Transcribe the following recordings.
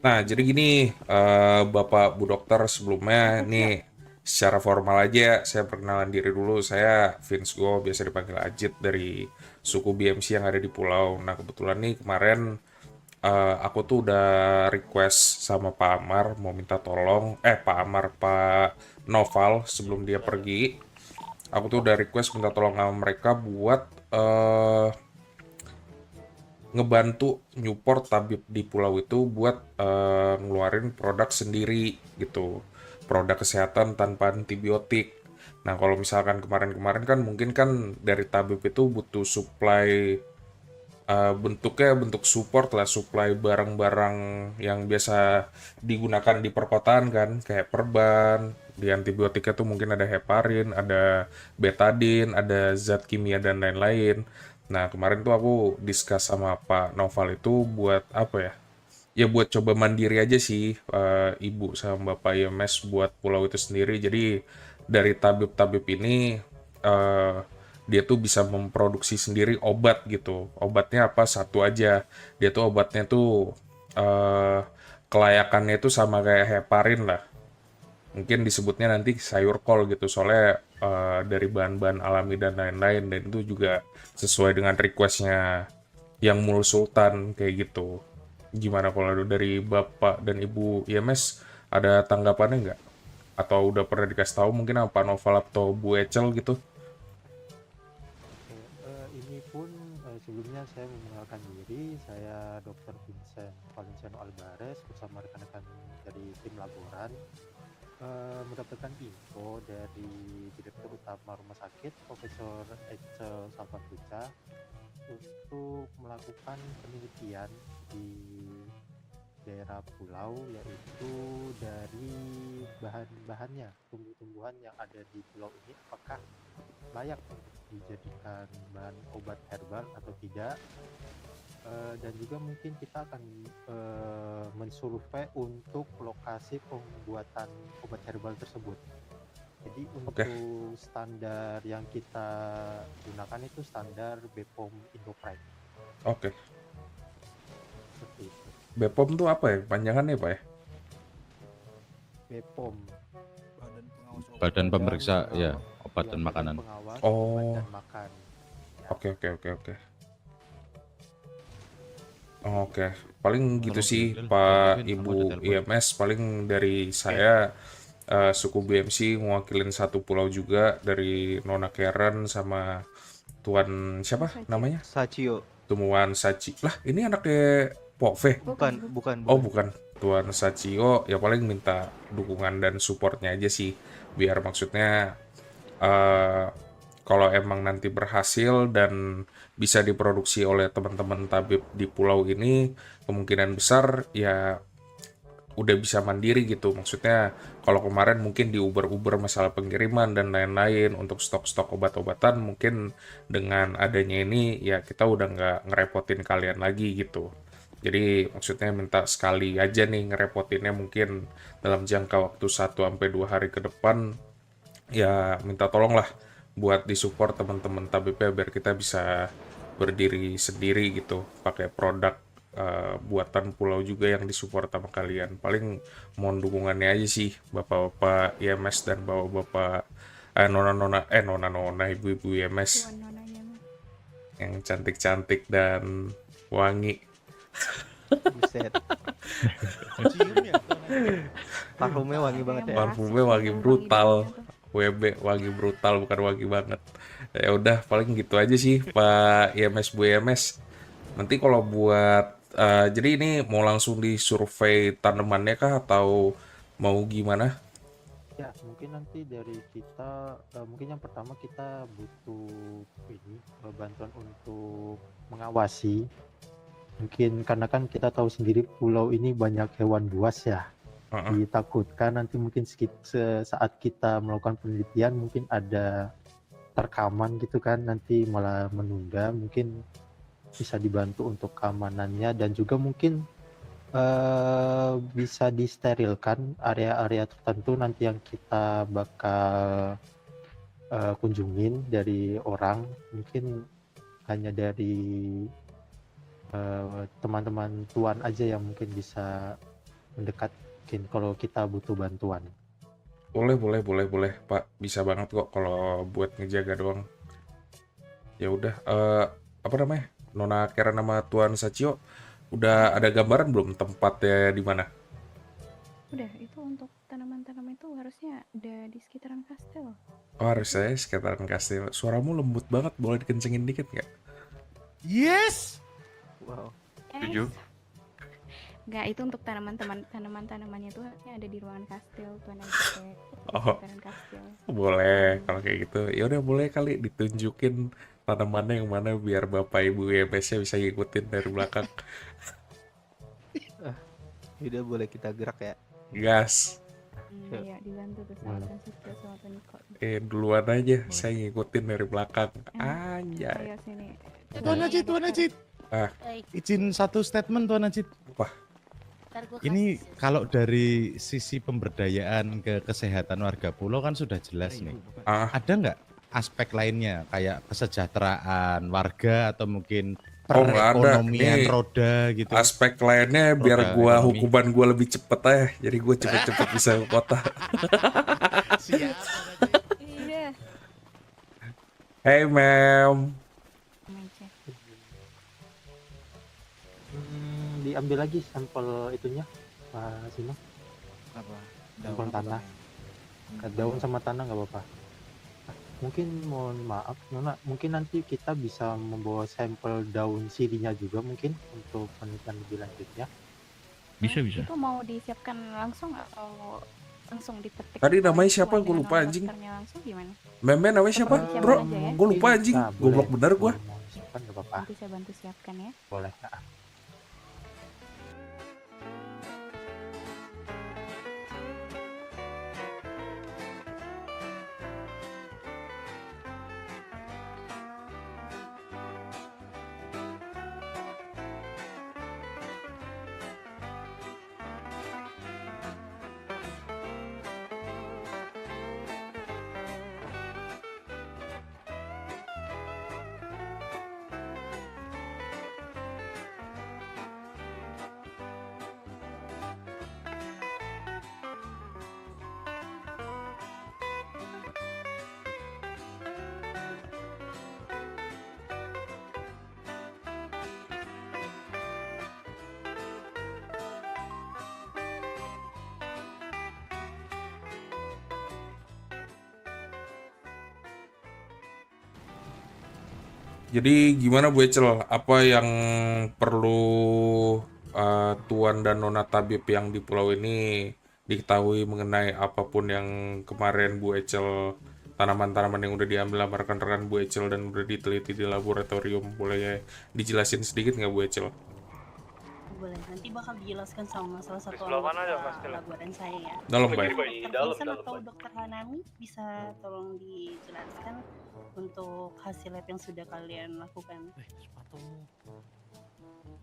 Nah, jadi gini, Bapak Bu Dokter, sebelumnya nih secara formal aja saya perkenalan diri dulu. Saya Vince Go, biasa dipanggil Ajit dari suku BMC yang ada di pulau. Nah, kebetulan nih kemarin aku tuh udah request sama Pak Amar mau minta tolong, Pak Amar, Pak Noval sebelum dia pergi. Aku tuh udah request minta tolong sama mereka buat ngebantu Newport Tabib di pulau itu buat ngeluarin produk sendiri gitu, produk kesehatan tanpa antibiotik. Nah, kalau misalkan kemarin-kemarin kan mungkin kan dari Tabib itu butuh supply, bentuknya bentuk support lah, supply barang-barang yang biasa digunakan di perkotaan kan, kayak perban. Di antibiotiknya tuh mungkin ada heparin, ada betadine, ada zat kimia dan lain-lain. Nah, kemarin tuh aku discuss sama Pak Noval itu buat apa ya? Ya buat coba mandiri aja sih, Ibu sama Bapak IMS buat pulau itu sendiri. Jadi dari tabib-tabib ini, eh, dia tuh bisa memproduksi sendiri obat gitu. Obatnya apa? Satu aja. Dia tuh obatnya tuh eh, kelayakannya itu sama kayak heparin lah. Mungkin disebutnya nanti sayur kol gitu. Soalnya dari bahan-bahan alami dan lain-lain. Dan itu juga sesuai dengan requestnya yang Mul Sultan kayak gitu. Gimana kalau dari Bapak dan Ibu IMS ada tanggapannya nggak? Atau udah pernah dikasih tahu mungkin apa Novel atau Bu Ecel gitu? Oke, ini pun sebelumnya saya mengenalkan diri, saya Dr. Vincent Valenciano Alvarez bersama rekan-rekan dari tim laboran mendapatkan info dari Direktur Utama Rumah Sakit Profesor Ecel Salvatrucha untuk melakukan penelitian di daerah pulau, yaitu dari bahan-bahannya, tumbuh-tumbuhan yang ada di pulau ini apakah layak untuk dijadikan bahan obat herbal atau tidak. Dan juga mungkin kita akan mensurvei untuk lokasi pembuatan obat herbal tersebut. Jadi Oke, untuk standar yang kita gunakan itu standar BPOM Indopride oke. seperti itu. BPOM tuh apa ya? Panjangannya Pak ya? BPOM, Badan Badan Pemeriksa ya Pengawas, Obat ya dan Badan Makanan. Pengawas Obat Oh, dan Makan. Ya, oke, oke, oke, oke. Oke, paling gitu Kalau sih Gabriel, Pak Vin, aku ada Ibu telepon. IMS. Paling dari oke. saya, suku BMC mewakilin satu pulau juga dari Nona Karen sama Tuan siapa namanya? Sachio, Tumuan Sachi. Lah, ini anaknya Pove. bukan, bukan, Oh, bukan. bukan. Tuan Sachio ya paling minta dukungan dan supportnya aja sih. Biar maksudnya eh kalau emang nanti berhasil dan bisa diproduksi oleh teman-teman tabib di pulau ini, kemungkinan besar ya udah bisa mandiri gitu. Maksudnya kalau kemarin mungkin di Uber-Uber masalah pengiriman dan lain-lain untuk stok-stok obat-obatan, mungkin dengan adanya ini ya kita udah nggak ngerepotin kalian lagi gitu. Jadi maksudnya minta sekali aja nih ngerepotinnya mungkin dalam jangka waktu 1 sampai 2 hari ke depan, ya minta tolong lah buat disupport teman-teman tabibnya biar kita bisa berdiri sendiri gitu pakai produk buatan pulau juga yang disupport sama kalian. Paling mohon dukungannya aja sih bapak-bapak IMS dan bapak-bapak, nona-nona, nona-nona, ibu-ibu IMS Tuan nonanya mah. yang cantik-cantik dan wangi. Buset, Cium ya tuh anaknya. parfumnya wangi Ada banget yang ya. berhasil Parfumnya wangi niup wangi brutal. daunnya tuh. WB wangi brutal bukan wangi banget. Ya udah paling gitu aja sih Pak IMS Bu IMS. Nanti kalau buat jadi ini mau langsung disurvei tanamannya kah atau mau gimana? Ya, mungkin nanti dari kita, mungkin yang pertama kita butuh ini, bantuan untuk mengawasi. Mungkin karena kan kita tahu sendiri pulau ini banyak hewan buas ya. Heeh. Ditakutkan nanti mungkin saat kita melakukan penelitian mungkin ada terkaman gitu kan, nanti malah menunda. Mungkin bisa dibantu untuk keamanannya dan juga mungkin bisa disterilkan area-area tertentu nanti yang kita bakal kunjungin dari orang, mungkin hanya dari teman-teman tuan aja yang mungkin bisa mendekatin kalau kita butuh bantuan. Boleh, Pak. Bisa banget kok kalau buat ngejaga doang. Ya udah, apa namanya? Nona Karen sama Tuan Sachio udah ada gambaran belum tempatnya di mana? Udah, itu untuk tanaman-tanaman itu harusnya ada di sekitaran kastil. Oh, harus saya sekitaran kastil. Suaramu lembut banget, boleh dikencengin dikit nggak? Yes. Wow. Yes. Enggak, itu untuk tanaman-tanamannya itu harusnya ada di ruangan kastil, Tuan Ajite. Di Oh. sekitaran kastil. Boleh, kalau kayak gitu. Ya udah boleh kali ditunjukin tanamannya yang mana biar Bapak Ibu YMS-nya bisa ngikutin dari belakang. Udah boleh kita gerak ya. Gas. Iya, dibantu tuh sama Tuan Sitio sama Tuan Niko. Duluan aja, saya ngikutin dari belakang. Anjay. Ayo sini. Tuan Ajit, Tuan Ajit. Izin satu statement Tuan Ajit. Apa? Ini kalau dari sisi pemberdayaan ke kesehatan warga pulau kan sudah jelas nih. Ada nggak aspek lainnya kayak kesejahteraan warga atau mungkin Oh, nggak ada. perekonomian Nih, roda gitu? aspek lainnya biar Roda ekonomi. hukuman gua lebih cepet aja. Jadi gua cepet-cepet bisa ke kota. Siap. Iya. Hey, ma'am. Aja. Diambil lagi sampel itunya, Pak Sino. Apa? Sampel tanah. Daun sama tanah nggak apa-apa. Mungkin mohon maaf, Nona, mungkin nanti kita bisa membawa sampel daun sirinya juga mungkin untuk penelitian lebih lanjutnya. Bisa. Itu mau disiapkan langsung atau langsung dipetik? Tadi namanya oleh siapa? Tuan Gua dengan lupa, anjing. dokternya langsung gimana? Meme namanya siapa? Siapa Bro, aja ya? gua lupa anjing. Nah, Goblok bener gua. Mau siapkan nggak apa-apa, Nanti saya bantu siapkan ya. boleh. Nah, Jadi gimana Bu Ecel? Apa yang perlu Tuan dan Nona Tabib yang di pulau ini diketahui mengenai apapun yang kemarin Bu Ecel, tanaman-tanaman yang udah diambil sama rekan-rekan Bu Ecel dan udah diteliti di laboratorium, boleh ya dijelasin sedikit nggak Bu Ecel? Boleh, nanti bakal dijelaskan sama salah satu anggota laboratorium saya ya. Dalam baik. Dokter Vincent atau Dokter Hanami bisa tolong dijelaskan untuk hasil lab yang sudah kalian lakukan.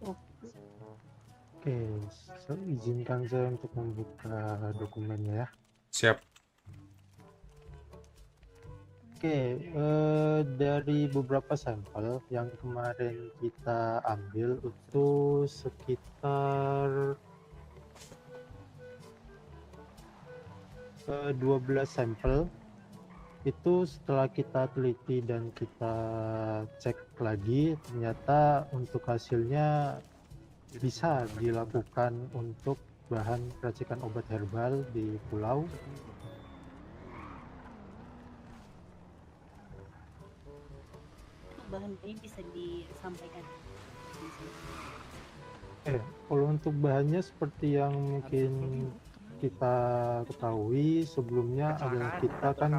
oke, izinkan saya untuk membuka dokumennya ya. Siap. Oke, dari beberapa sampel yang kemarin kita ambil itu sekitar 12 sampel. Itu setelah kita teliti dan kita cek lagi, ternyata untuk hasilnya bisa dilakukan untuk bahan racikan obat herbal di pulau. Bahan ini bisa disampaikan. Kalau untuk bahannya seperti yang mungkin kita ketahui sebelumnya adalah kita kan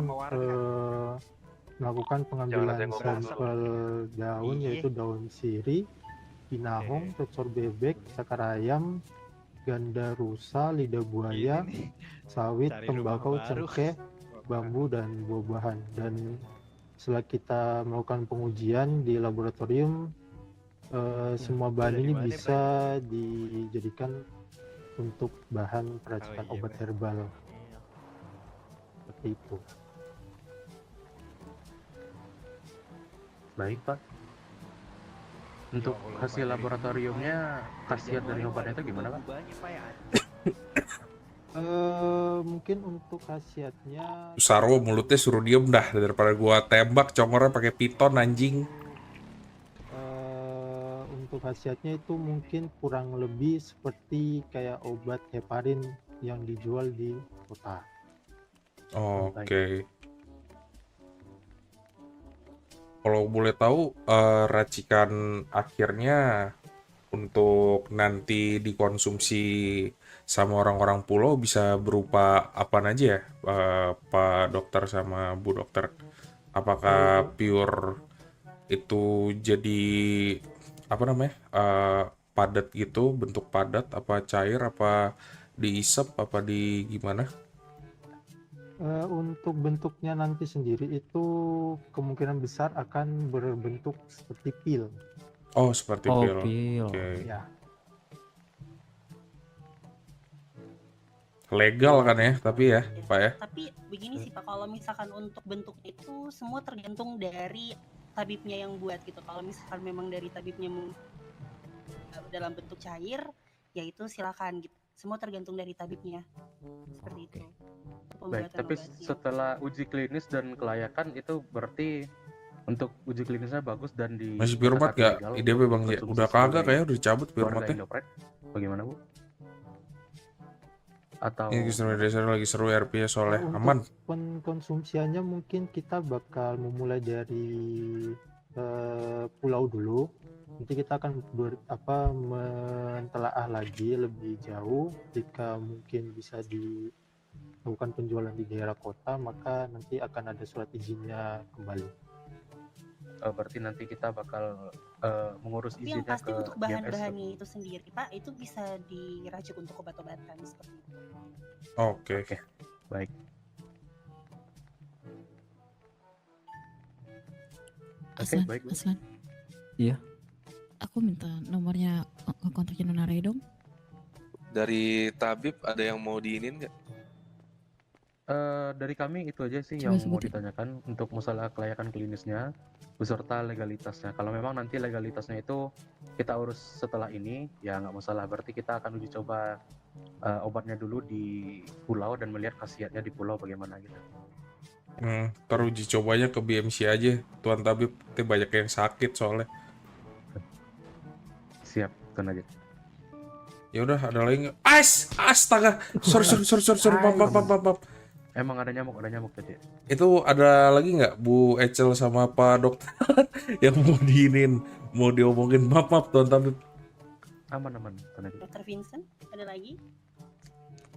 melakukan pengambilan sampel daun yaitu daun sirih, pinahong, tocor bebek, cakar ayam, ganda rusa, lidah buaya, sawit, tembakau, cengkeh, bambu dan buah-buahan. Dan setelah kita melakukan pengujian di laboratorium, semua bahan ini bisa dijadikan untuk bahan peracikan obat herbal. Seperti itu. Baik, Pak. Untuk hasil laboratoriumnya, khasiat dari obatnya itu gimana, Pak? Mungkin untuk khasiatnya Sarwo mulutnya suruh diem dah daripada gua tembak congornya pakai piton anjing. untuk khasiatnya itu mungkin kurang lebih seperti kayak obat heparin yang dijual di kota. Oke. Kalau boleh tahu racikan akhirnya untuk nanti dikonsumsi sama orang-orang pulau bisa berupa apa aja ya, Pak Dokter sama Bu Dokter? Apakah pure itu jadi apa namanya, padat gitu, bentuk padat, apa cair, apa diisep, apa di gimana? Untuk bentuknya nanti sendiri itu kemungkinan besar akan berbentuk seperti pil. Oh, seperti Oh, pil. pil. Oke. Ya, Legal kan ya, tapi ya, Pak ya. Tapi begini sih Pak, kalau misalkan untuk bentuknya itu semua tergantung dari tabibnya yang buat gitu. Kalau misalkan memang dari tabibnya dalam bentuk cair, ya itu silakan gitu. Semua tergantung dari tabibnya. Seperti itu. Baik, Pembuatan tapi obatnya. setelah uji klinis dan kelayakan itu berarti untuk uji klinisnya bagus dan di Masih Pirmat masyarakat nggak? legal Ide untuk Bang ya? dikonsumsi Udah kagak sebagai kayak udah dicabut warga Pirmatnya. Indopret. Bagaimana Bu? Atau Ini Kisah Desa lagi seru RP soalnya untuk aman. Pengkonsumsiannya mungkin kita bakal memulai dari pulau dulu. Nanti kita akan mentelaah lagi lebih jauh. Jika mungkin bisa dilakukan penjualan di daerah kota, maka nanti akan ada surat izinnya kembali. berarti nanti kita bakal mengurus Tapi yang izinnya pasti ke untuk BMS. bahan-bahannya itu sendiri Pak, itu bisa diracik untuk obat-obatan seperti itu. Oke. Baik. Aslan, baik, Bu. Aslan. Iya. Aku minta nomornya kontaknya Nona Ray dong. Dari tabib ada yang mau diinin nggak? Dari kami itu aja sih Coba yang mau sebutin. ditanyakan untuk masalah kelayakan klinisnya beserta legalitasnya. Kalau memang nanti legalitasnya itu kita urus setelah ini, ya nggak masalah. Berarti kita akan uji coba obatnya dulu di pulau dan melihat khasiatnya di pulau bagaimana gitu. Ntar uji cobanya ke BMC aja, Tuan Tabib. Nanti banyak yang sakit soalnya. Siap, Tuan Najib. Ya udah, ada lagi nggak? Astaga. Sorry. Maaf. Emang ada nyamuk tadi. Itu ada lagi nggak Bu Ecel sama Pak Dokter yang mau diinin, mau diomongin? Maaf Tuan Tabib. Aman, Tuan Najib. Dr. Vincent, ada lagi?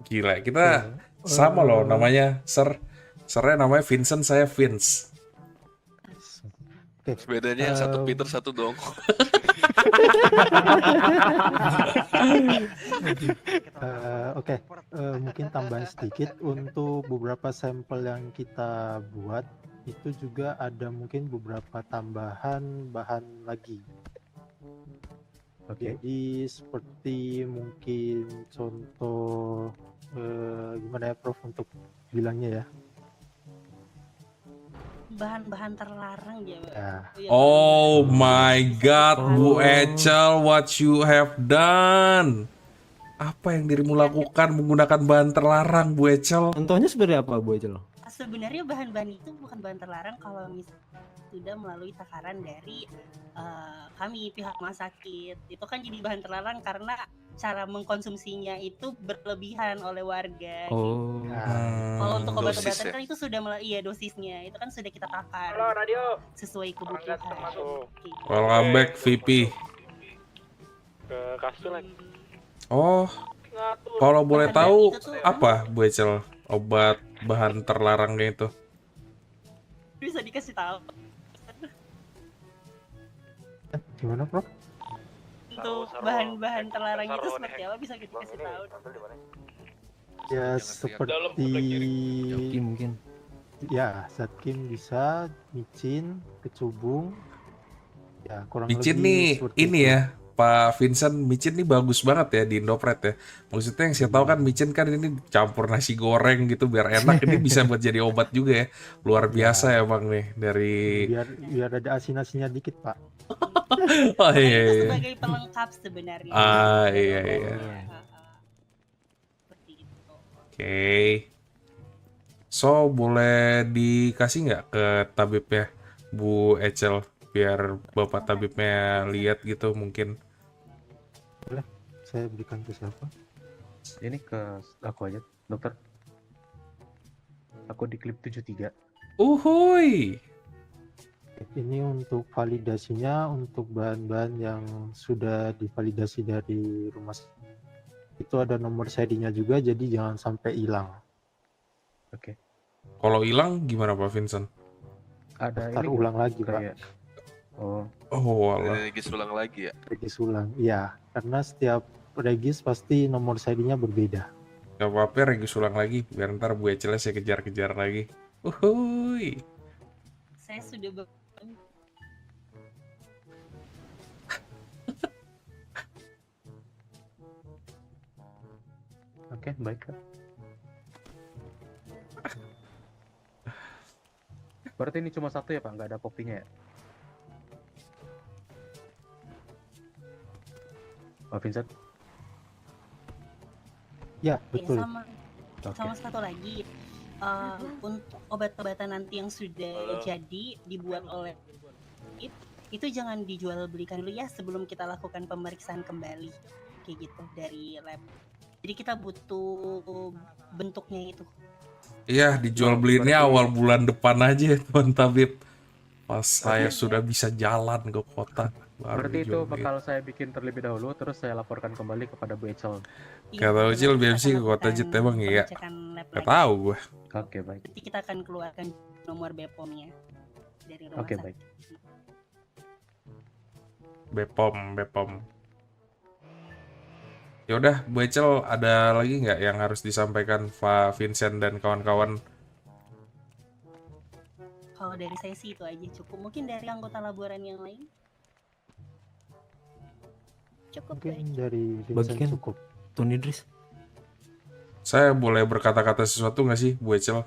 Gila, kita sama loh namanya, Sernya namanya Vincent, saya Vince. Oke. Bedanya yang satu Peter, satu dong. Oke, mungkin tambahan sedikit untuk beberapa sampel yang kita buat itu juga ada mungkin beberapa tambahan bahan lagi. Oke. Jadi seperti mungkin contoh gimana ya Prof untuk bilangnya ya? Bahan-bahan terlarang ya, Pak. Ya. Iya, Oh bahan-bahan my God, Bu Oh. Ecel, what you have done? Apa yang dirimu lakukan menggunakan bahan terlarang, Bu Ecel? Contohnya seperti apa, Bu Ecel? Sebenarnya bahan-bahan itu bukan bahan terlarang kalau misalnya sudah melalui takaran dari kami pihak rumah sakit. Itu kan jadi bahan terlarang karena cara mengkonsumsinya itu berlebihan oleh warga. Oh. Kalau untuk Dosis obat-obatan ya? kan itu sudah iya dosisnya itu kan sudah kita takar sesuai kebutuhan. Gitu. Welcome back, VP. Oh, kalau boleh tahu apa, Bu Ecel, obat bahan terlarangnya itu? Bisa dikasih tahu Gimana Prof? untuk bahan-bahan terlarang itu seperti apa, bisa kita kasih tahu. Ya seperti Oke, mungkin. ya Zatkim bisa, micin, kecubung. Ya kurang Micin lebih nih, seperti ini itu. ya, Pak Vincent, micin nih bagus banget ya di Indopret ya. Maksudnya yang saya tahu kan micin kan ini campur nasi goreng gitu biar enak. Ini bisa buat jadi obat juga ya. Luar biasa ya Bang nih dari... biar ada asin-asinnya dikit Pak. Oh Karena iya, itu iya. sebagai pelengkap sebenarnya. Ah iya. Seperti itu. Oke. So, boleh dikasih nggak ke tabibnya, Bu Ecel, biar Bapak tabibnya lihat gitu mungkin. Boleh, saya berikan ke siapa? Ini ke aku aja, dokter. Aku di klip 73. Uhuy. Ini untuk validasinya untuk bahan-bahan yang sudah divalidasi dari rumah sakit. Itu ada nomor serinya juga, jadi jangan sampai hilang. Oke. Kalau hilang gimana Pak Vincent? Ada Daftar ini ulang lagi, kayak Oh, Ada walah. regis ulang lagi ya. regis ulang. Iya, karena setiap regis pasti nomor serinya berbeda. Gak apa-apa, regis ulang lagi. Biar ntar Bu Ecelnya saya kejar-kejar lagi. Uhuy. Saya sudah Oke, baik Kak. Berarti ini cuma satu ya Pak, nggak ada kopinya ya? Pak Vincent? Ya, Ya, betul. sama satu lagi untuk obat-obatan nanti yang sudah jadi dibuat oleh itu jangan dijual belikan dulu ya sebelum kita lakukan pemeriksaan kembali kayak gitu dari lab. Jadi kita butuh bentuknya itu. Iya, dijual belinya awal bulan depan aja, Tuan Tabib. Pas saya sudah bisa jalan ke kota, baru Berarti itu dijual beli. bakal saya bikin terlebih dahulu, terus saya laporkan kembali kepada Bu Ecel. Kata Ucil BMC ke kota Jet emang iya. Gak tahu gue. Oke, baik. Nanti kita akan keluarkan nomor BPOM-nya dari rumah Oke, sakit. baik. Bepom. Ya udah, Bu Ecel ada lagi nggak yang harus disampaikan Pak Vincent dan kawan-kawan? Kalau dari saya sih itu aja cukup. Mungkin dari anggota laboran yang lain? Cukup. Mungkin dari Vincent Bagikan cukup. Tuan Idris. Saya boleh berkata-kata sesuatu nggak sih, Bu Ecel?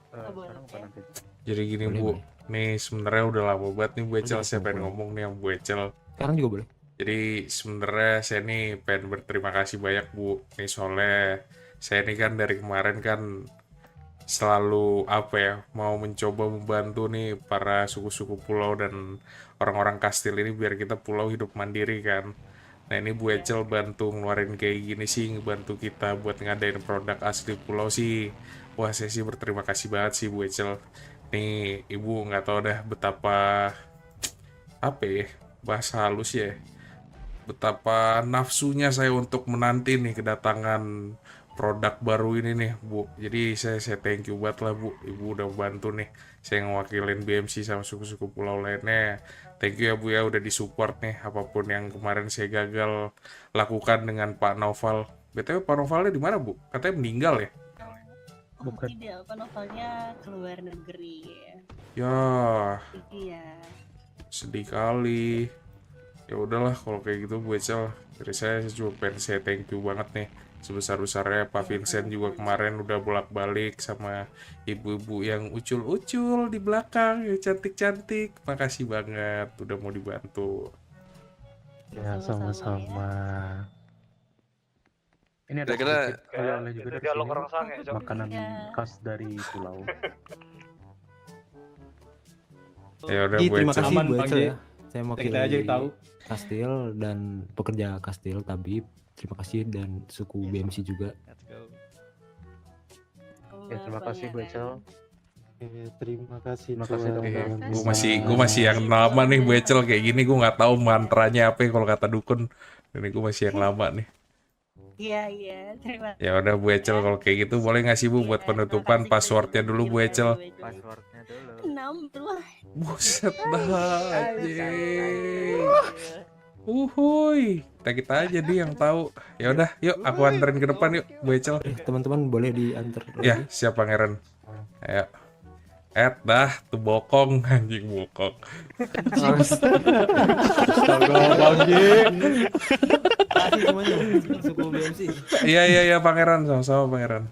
Sekarang bukan nanti. Jadi gini Boleh, Bu, boleh. nih sebenarnya udah lama banget nih Bu Ecel, Boleh, saya pengen boleh. ngomong nih sama Bu Ecel. Sekarang juga boleh. Jadi sebenarnya saya nih pengen berterima kasih banyak Bu. Nih soalnya saya nih kan dari kemarin kan selalu apa ya, mau mencoba membantu nih para suku-suku pulau dan orang-orang kastil ini biar kita pulau hidup mandiri kan. Nah ini Bu Ecel bantu ngeluarin kayak gini sih, ngebantu kita buat ngadain produk asli pulau sih. Wah saya sih berterima kasih banget sih Bu Ecel. Nih Ibu nggak tahu dah betapa apa ya, bahasa halus ya, betapa nafsunya saya untuk menanti nih kedatangan produk baru ini nih Bu. Jadi saya thank you banget lah Bu, Ibu udah bantu nih saya ngewakilin BMC sama suku-suku pulau lainnya. Thank you ya Bu ya, udah disupport nih apapun yang kemarin saya gagal lakukan dengan Pak Noval. BTW Pak Novalnya di mana Bu? Katanya meninggal ya? Bukan. Tidak, apa novelnya keluar negeri. Ya Iya. sedih kali. Ya udahlah kalau kayak gitu Bu Ecel, dari saya cuma pengen saya thank you banget nih sebesar-besarnya. Pak Vincent juga kemarin udah bolak-balik sama ibu-ibu yang ucul-ucul di belakang yang cantik-cantik. Makasih banget udah mau dibantu. Ya, sama-sama. Ini ada Kira-kira sedikit oleh-oleh juga dari dialog sini. orang sange, Cok. Makanan Iya. khas dari pulau. Ya udah Bu Terima Ecel. kasih Aman, Bu Bang Ecel J. ya. Saya Kita mewakili aja tahu. Kastil dan pekerja Kastil Tabib. Terima kasih dan suku BMC juga. Ya, terima kasih Bu Ecel. Terima kasih. Terima kasih, Tuan. Dokter. Gue masih yang lama nih Bu Ecel kayak gini, gue nggak tahu mantranya apa ya kalau kata dukun. Ini gue masih yang lama nih. Iya, terima kasih. Ya udah Bu Ecel kalau kayak gitu boleh nggak sih Bu buat penutupan passwordnya dulu Bu Ecel? Passwordnya dulu. 6 dulu. Buset dah anjing. Uhuy, kita aja dia yang tahu. Ya udah, yuk aku anterin ke depan yuk Bu Ecel. Teman-teman boleh diantar. Ya, siap Pangeran. Ayo. Dah, tuh bokong anjing bokong. Kasih semuanya suku BMC. Iya Pangeran, sama-sama Pangeran.